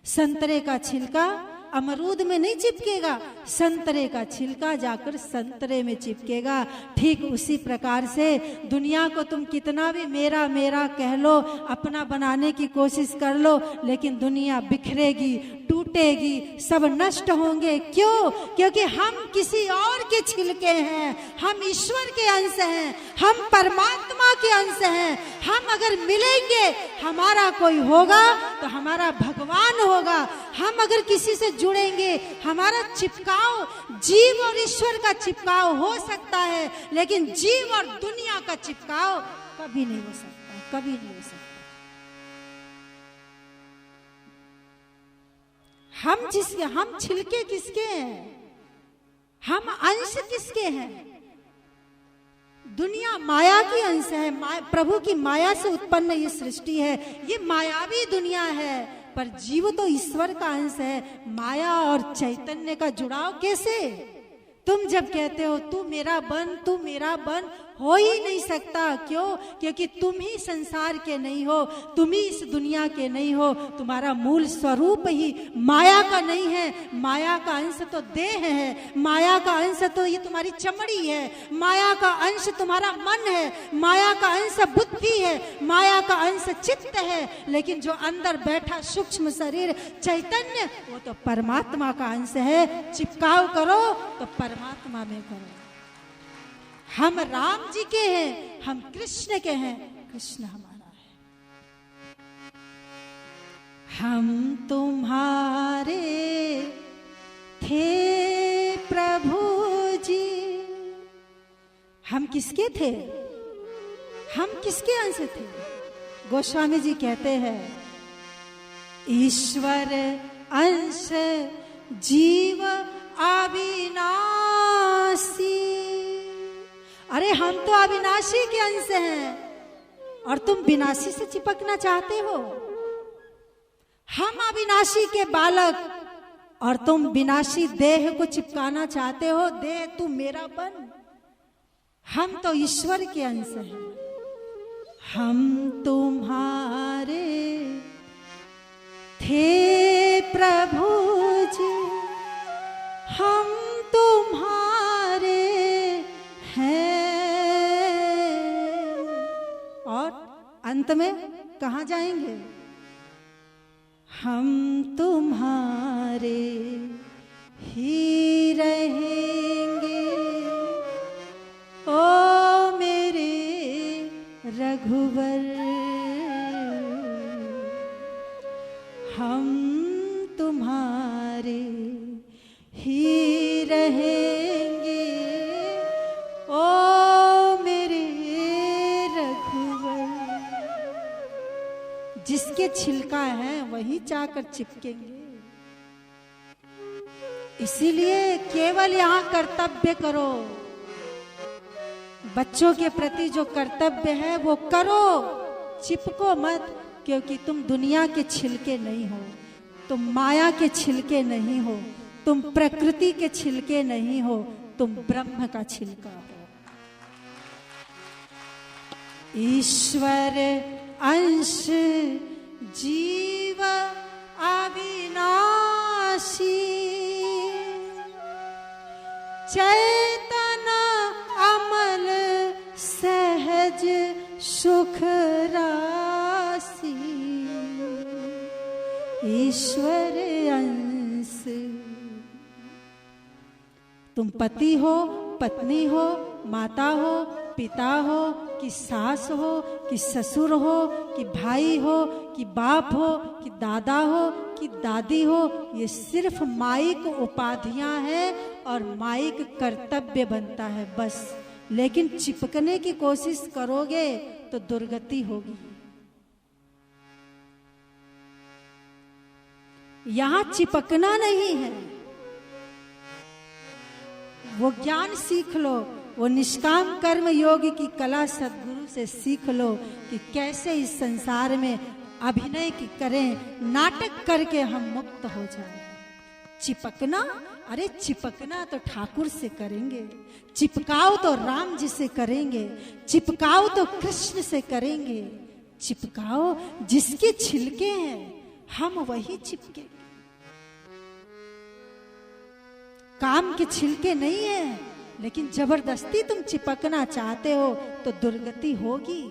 संतरे का छिलका अमरूद में नहीं चिपकेगा, संतरे का छिलका जाकर संतरे में चिपकेगा। ठीक उसी प्रकार से दुनिया को तुम कितना भी मेरा मेरा कह लो, अपना बनाने की कोशिश कर लो, लेकिन दुनिया बिखरेगी, टूटेगी, सब नष्ट होंगे। क्यों? क्योंकि हम किसी और के छिलके हैं, हम ईश्वर के अंश हैं, हम परमात्मा के अंश हैं। हम अगर मिलेंगे, हमारा कोई होगा तो हमारा भगवान होगा। हम अगर किसी से जुड़ेंगे, हमारा चिपकाव जीव और ईश्वर का चिपकाव हो सकता है, लेकिन जीव और दुनिया का चिपकाव कभी नहीं हो सकता, कभी नहीं हो सकता। हम छिलके किसके हैं? हम अंश किसके हैं? दुनिया माया की अंश है, प्रभु की माया से उत्पन्न ये सृष्टि है, ये मायावी दुनिया है, पर जीव तो ईश्वर का अंश है। माया और चैतन्य का जुड़ाव कैसे? तुम जब कहते हो तू मेरा बन, तू मेरा बन, हो ही नहीं सकता। क्यों? क्योंकि तुम ही संसार के नहीं हो, तुम ही इस दुनिया के नहीं हो, तुम्हारा मूल स्वरूप ही माया का नहीं है। माया का अंश तो देह है, माया का अंश तो ये तुम्हारी चमड़ी है, माया का अंश तुम्हारा मन है, माया का अंश बुद्धि है, माया का अंश चित्त है, लेकिन जो अंदर बैठा सूक्ष्म शरीर चैतन्य, वो तो परमात्मा का अंश है। चिपकाव करो तो परमात्मा में करो। हम राम जी के हैं, हम कृष्ण के हैं, कृष्ण हमारा है। हम तुम्हारे थे प्रभु जी। हम किसके थे? हम किसके अंश थे? गोस्वामी जी कहते हैं, ईश्वर अंश जीव अविनाशी। अरे हम तो अविनाशी के अंश हैं, और तुम विनाशी से चिपकना चाहते हो। हम अविनाशी के बालक, और तुम विनाशी देह को चिपकाना चाहते हो। देह तू मेरा बन। हम तो ईश्वर के अंश हैं। हम तुम्हारे थे प्रभु जी, हम तुम्हारे हैं। और अंत में कहाँ जाएंगे? हम तुम्हारे ही रहेंगे, ओ मेरे रघुवर। हम तुम्हारे ही रहेंगे, ओ मेरे रघुवर। जिसके छिलका है वही चाकर चिपकेंगे। इसीलिए केवल यहाँ कर्तव्य करो। बच्चों के प्रति जो कर्तव्य है वो करो, चिपको मत। क्योंकि तुम दुनिया के छिलके नहीं हो, तुम माया के छिलके नहीं हो, तुम प्रकृति के छिलके नहीं हो, तुम ब्रह्म का छिलका हो। ईश्वर अंश जीव अविनाशी, चैतन अमल सहज सुख राशि। ईश्वर अंश। तुम पति हो, पत्नी हो, माता हो, पिता हो, कि सास हो, कि ससुर हो, कि भाई हो, कि बाप हो, कि दादा हो, कि दादी हो, ये सिर्फ माइक उपाधियां हैं और माइक कर्तव्य बनता है बस। लेकिन चिपकने की कोशिश करोगे तो दुर्गति होगी। यहां चिपकना नहीं है, वो ज्ञान सीख लो, वो निष्काम कर्म योग की कला सद्गुरु से सीख लो कि कैसे इस संसार में अभिनय की करें, नाटक करके हम मुक्त हो जाएं। चिपकना, अरे चिपकना तो ठाकुर से करेंगे, चिपकाओ तो राम जी से करेंगे, चिपकाओ तो कृष्ण से करेंगे, चिपकाओ जिसके छिलके हैं हम वही चिपके। काम के छिलके नहीं है, लेकिन जबरदस्ती तुम चिपकना चाहते हो तो दुर्गति होगी।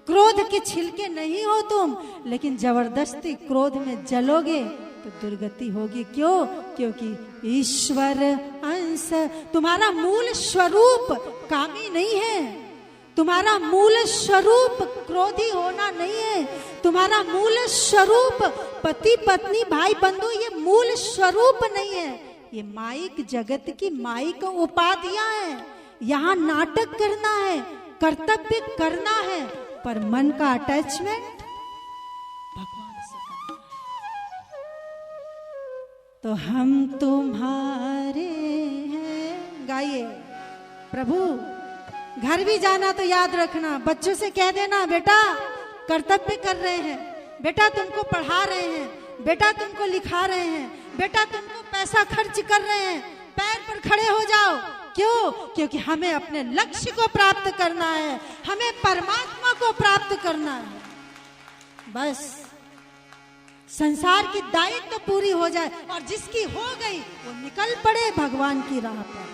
क्रोध के छिलके नहीं हो तुम, लेकिन जबरदस्ती क्रोध में जलोगे तो दुर्गति होगी। क्यों? क्योंकि ईश्वर अंश, तुम्हारा मूल स्वरूप कामी नहीं है, तुम्हारा मूल स्वरूप क्रोधी होना नहीं है, तुम्हारा मूल स्वरूप पति पत्नी भाई बंधु ये मूल स्वरूप नहीं है। ये माइक जगत की माइक उपाधियां हैं। यहाँ नाटक करना है, कर्तव्य करना है, पर मन का अटैचमेंट भगवान से करना है। तो हम तुम्हारे हैं, गाइए प्रभु। घर भी जाना तो याद रखना, बच्चों से कह देना बेटा कर्तव्य कर रहे हैं, बेटा तुमको पढ़ा रहे हैं, बेटा तुमको लिखा रहे हैं, बेटा तुमको पैसा खर्च कर रहे हैं, पैर पर खड़े हो जाओ। क्यों? क्योंकि हमें अपने लक्ष्य को प्राप्त करना है, हमें परमात्मा को प्राप्त करना है। बस संसार की दायित्व तो पूरी हो जाए, और जिसकी हो गई वो निकल पड़े भगवान की राह पर।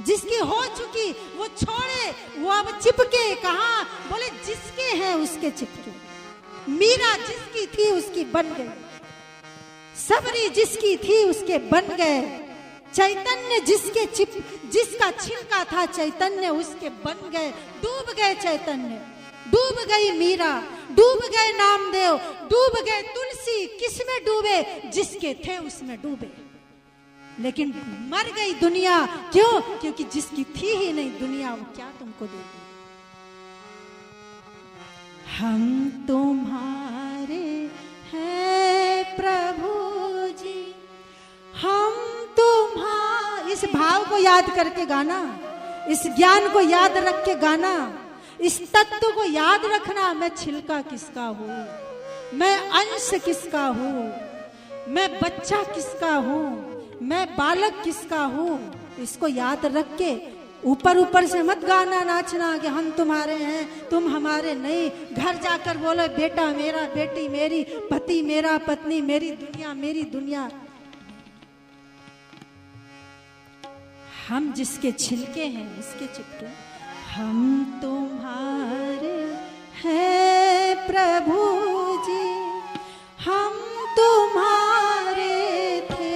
जिसकी हो चुकी वो छोड़े, वो अब चिपके कहाँ? बोले जिसके हैं उसके चिपके। मीरा जिसकी थी उसकी बन गई, सबरी जिसकी थी उसके बन गए, चैतन्य जिसका छिलका था चैतन्य उसके बन गए। डूब गए चैतन्य, डूब गई मीरा, डूब गए नामदेव, डूब गए तुलसी। किसमें डूबे? जिसके थे उसमें डूबे। लेकिन मर गई दुनिया। क्यों? क्योंकि जिसकी थी ही नहीं दुनिया, वो क्या तुमको देगी। हम तुम्हारे हैं प्रभु जी, हम तुम्हारे। इस भाव को याद करके गाना, इस ज्ञान को याद रख के गाना, इस तत्व को याद रखना। मैं छिलका किसका हूँ, मैं अंश किसका हूँ, मैं बच्चा किसका हूँ, मैं बालक किसका हूँ। इसको याद रख के ऊपर ऊपर से मत गाना नाचना कि हम तुम्हारे हैं तुम हमारे नहीं। घर जाकर बोलो बेटा मेरा, बेटी मेरी, पति मेरा, पत्नी मेरी, दुनिया मेरी दुनिया। हम जिसके छिलके हैं इसके चिपके। हम तुम्हारे हैं प्रभु जी, हम तुम्हारे थे,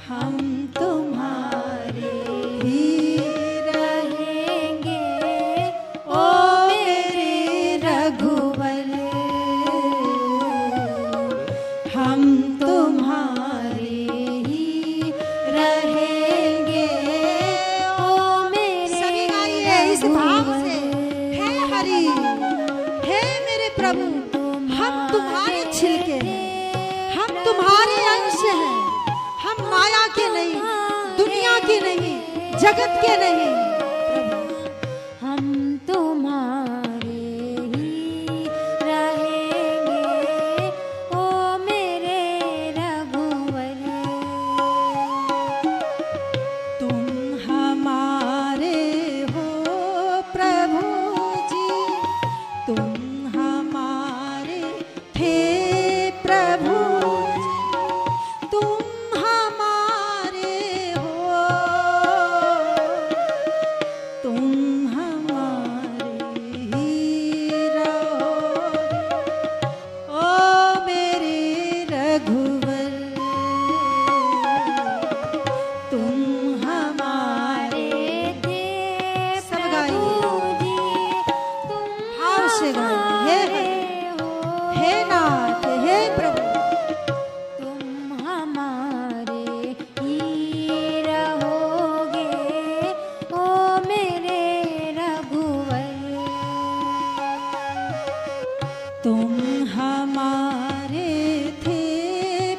हम तुम्हारे ही रहेंगे ओ मेरे रघुवर। हम तुम्हारे ही रहेंगे ओ मेरे। सभी गाइए इस भाव से, हे हरि, हे मेरे प्रभु, हम तुम्हारे छिलके हैं, हम तुम्हारे अंश हैं, हम माया के नहीं, दुनिया के नहीं, जगत के नहीं। हम तुम्हारे ही रहेंगे ओ मेरे रघुवर। तुम हमारे हो प्रभु जी, तुम हमारे थे प्रभु जी, तुम हमारे हो, तुम हमारे ही रहोगे ओ मेरे रघुवर। तुम हमारे थे सब गाइए, प्रभु जी, तुम भाव से गाइए। हे नाथ, हे प्रभु, तुम हमारे ही रहोगे ओ मेरे रघुवर। तुम हमारे थे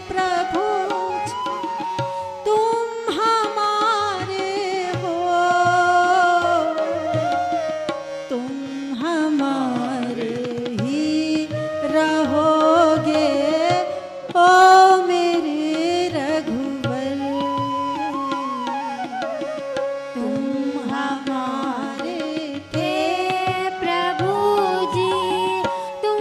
प्रभु जी, तुम हमारे हो, तुम हमारे ही रहोगे ओ मेरे रघुवर। तुम हमारे हे प्रभु जी, तुम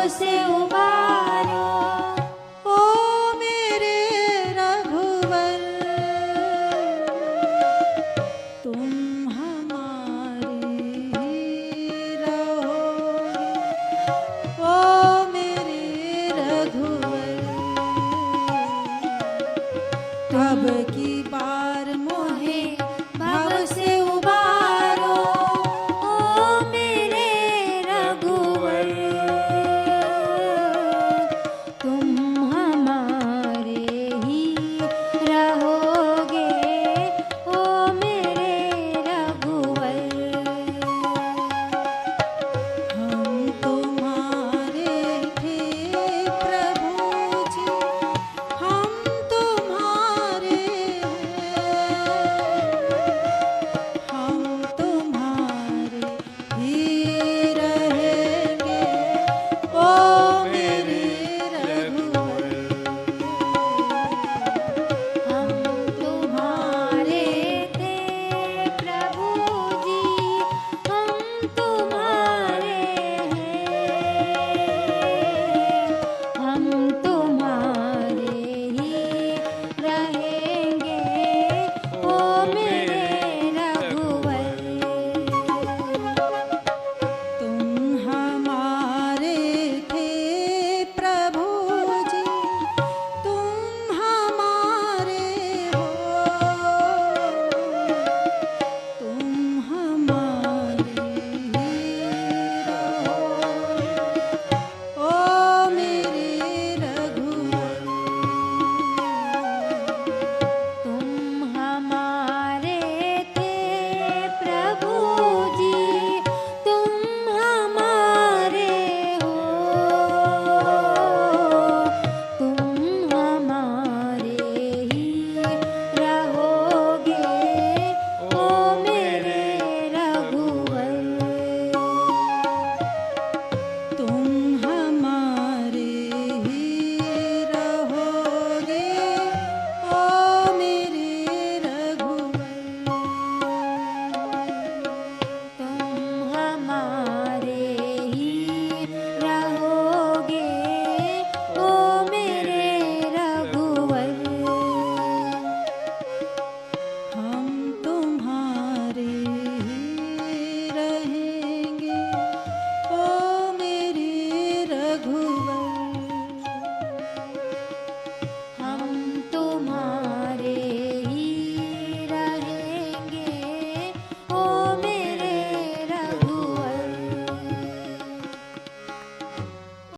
से उबार